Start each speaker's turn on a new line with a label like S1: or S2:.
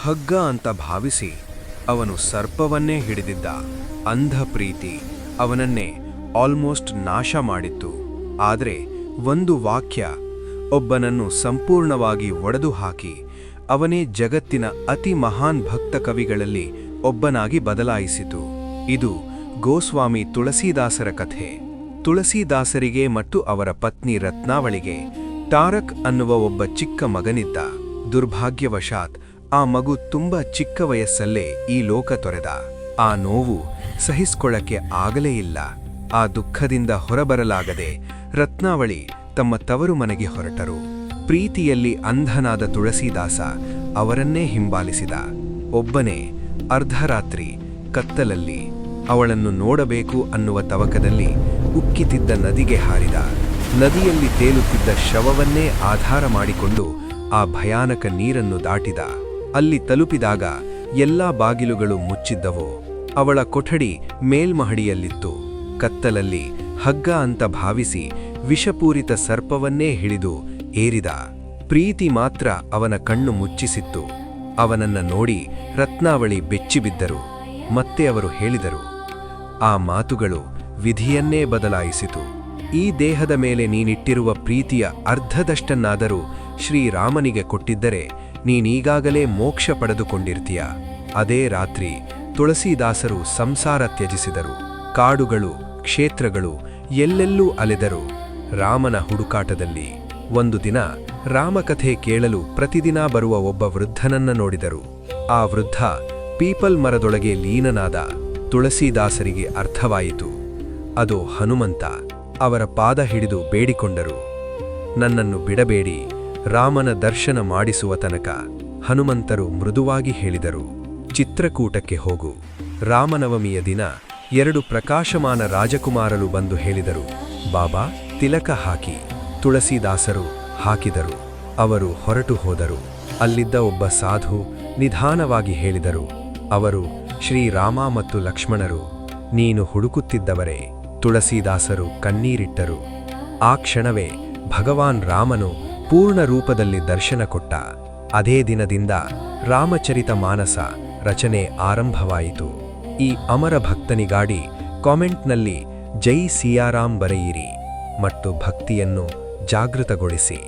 S1: ಹಗ್ಗ ಅಂತ ಭಾವಿಸಿ ಅವನು ಸರ್ಪವನ್ನೇ ಹಿಡಿದಿದ್ದ ಅಂಧ ಪ್ರೀತಿ ಅವನನ್ನೇ ಆಲ್ಮೋಸ್ಟ್ ನಾಶ ಮಾಡಿತ್ತು. ಆದರೆ ಒಂದು ವಾಕ್ಯ ಒಬ್ಬನನ್ನು ಸಂಪೂರ್ಣವಾಗಿ ಒಡೆದು ಹಾಕಿ ಅವನೇ ಜಗತ್ತಿನ ಅತಿ ಮಹಾನ್ ಭಕ್ತ ಕವಿಗಳಲ್ಲಿ ಒಬ್ಬನಾಗಿ ಬದಲಾಯಿಸಿತು. ಇದು ಗೋಸ್ವಾಮಿ ತುಳಸೀದಾಸರ ಕಥೆ. ತುಳಸೀದಾಸರಿಗೆ ಮತ್ತು ಅವರ ಪತ್ನಿ ರತ್ನಾವಳಿಗೆ ತಾರಕ್ ಅನ್ನುವ ಒಬ್ಬ ಚಿಕ್ಕ ಮಗನಿದ್ದ. ದುರ್ಭಾಗ್ಯವಶಾತ್ ಆ ಮಗು ತುಂಬಾ ಚಿಕ್ಕ ವಯಸ್ಸಲ್ಲೇ ಈ ಲೋಕ ತೊರೆದ. ಆ ನೋವು ಸಹಿಸಿಕೊಳ್ಳಕ್ಕೆ ಆಗಲೇ ಇಲ್ಲ. ಆ ದುಃಖದಿಂದ ಹೊರಬರಲಾಗದೆ ರತ್ನಾವಳಿ ತಮ್ಮ ತವರು ಮನೆಗೆ ಹೊರಟರು. ಪ್ರೀತಿಯಲ್ಲಿ ಅಂಧನಾದ ತುಳಸೀದಾಸ ಅವರನ್ನೇ ಹಿಂಬಾಲಿಸಿದ. ಒಬ್ಬನೇ ಅರ್ಧರಾತ್ರಿ ಕತ್ತಲಲ್ಲಿ ಅವಳನ್ನು ನೋಡಬೇಕು ಅನ್ನುವ ತವಕದಲ್ಲಿ ಉಕ್ಕಿತಿದ್ದ ನದಿಗೆ ಹಾರಿದ. ನದಿಯಲ್ಲಿ ತೇಲುತ್ತಿದ್ದ ಶವವನ್ನೇ ಆಧಾರ ಮಾಡಿಕೊಂಡು ಆ ಭಯಾನಕ ನೀರನ್ನು ದಾಟಿದ. ಅಲ್ಲಿ ತಲುಪಿದಾಗ ಎಲ್ಲಾ ಬಾಗಿಲುಗಳು ಮುಚ್ಚಿದ್ದವು. ಅವಳ ಕೊಠಡಿ ಮೇಲ್ಮಹಡಿಯಲ್ಲಿತ್ತು. ಕತ್ತಲಲ್ಲಿ ಹಗ್ಗ ಅಂತ ಭಾವಿಸಿ ವಿಷಪೂರಿತ ಸರ್ಪವನ್ನೇ ಹಿಡಿದು ಏರಿದ. ಪ್ರೀತಿ ಮಾತ್ರ ಅವನ ಕಣ್ಣು ಮುಚ್ಚಿಸಿತ್ತು. ಅವನನ್ನ ನೋಡಿ ರತ್ನಾವಳಿ ಬೆಚ್ಚಿಬಿದ್ದರು. ಮತ್ತೆ ಅವರು ಹೇಳಿದರು, ಆ ಮಾತುಗಳು ವಿಧಿಯನ್ನೇ ಬದಲಾಯಿಸಿತು. ಈ ದೇಹದ ಮೇಲೆ ನೀನಿಟ್ಟಿರುವ ಪ್ರೀತಿಯ ಅರ್ಧದಷ್ಟನ್ನಾದರೂ ಶ್ರೀರಾಮನಿಗೆ ಕೊಟ್ಟಿದ್ದರೆ ನೀನೀಗಾಗಲೇ ಮೋಕ್ಷ ಪಡೆದುಕೊಂಡಿರ್ತೀಯ. ಅದೇ ರಾತ್ರಿ ತುಳಸೀದಾಸರು ಸಂಸಾರ ತ್ಯಜಿಸಿದರು. ಕಾಡುಗಳು, ಕ್ಷೇತ್ರಗಳು ಎಲ್ಲೆಲ್ಲೂ ಅಲೆದರು ರಾಮನ ಹುಡುಕಾಟದಲ್ಲಿ. ಒಂದು ದಿನ ರಾಮಕಥೆ ಕೇಳಲು ಪ್ರತಿದಿನ ಬರುವ ಒಬ್ಬ ವೃದ್ಧನನ್ನ ನೋಡಿದರು. ಆ ವೃದ್ಧ ಪೀಪಲ್ ಮರದೊಳಗೆ ಲೀನನಾದ. ತುಳಸೀದಾಸರಿಗೆ ಅರ್ಥವಾಯಿತು, ಅದು ಹನುಮಂತ. ಅವರ ಪಾದ ಹಿಡಿದು ಬೇಡಿಕೊಂಡರು, ನನ್ನನ್ನು ಬಿಡಬೇಡಿ, ರಾಮನ ದರ್ಶನ ಮಾಡಿಸುವ ತನಕ. ಹನುಮಂತರು ಮೃದುವಾಗಿ ಹೇಳಿದರು, ಚಿತ್ರಕೂಟಕ್ಕೆ ಹೋಗು. ರಾಮನವಮಿಯ ದಿನ 2 ಪ್ರಕಾಶಮಾನ ರಾಜಕುಮಾರರು ಬಂದು ಹೇಳಿದರು, ಬಾಬಾ ತಿಲಕ ಹಾಕಿ. ತುಳಸೀದಾಸರು ಹಾಕಿದರು. ಅವರು ಹೊರಟು ಹೋದರು. ಅಲ್ಲಿದ್ದ ಒಬ್ಬ ಸಾಧು ನಿಧಾನವಾಗಿ ಹೇಳಿದರು, ಅವರು ಶ್ರೀರಾಮ ಮತ್ತು ಲಕ್ಷ್ಮಣರು. ನೀನು ಹುಡುಕುತ್ತಿದ್ದವರೇ. ತುಳಸೀದಾಸರು ಕಣ್ಣೀರಿಟ್ಟರು. ಆ ಕ್ಷಣವೇ ಭಗವಾನ್ ರಾಮನು ಪೂರ್ಣ ರೂಪದಲ್ಲಿ ದರ್ಶನ ಕೊಟ್ಟ. ಅದೇ ದಿನದಿಂದ ರಾಮಚರಿತ ಮಾನಸ ರಚನೆ ಆರಂಭವಾಯಿತು. ಈ ಅಮರ ಭಕ್ತನಿಗಾಗಿ ಕಾಮೆಂಟ್ನಲ್ಲಿ ಜೈ ಸಿಯಾರಾಮ್ ಬರೆಯಿರಿ ಮತ್ತು ಭಕ್ತಿಯನ್ನು ಜಾಗೃತಗೊಳಿಸಿ.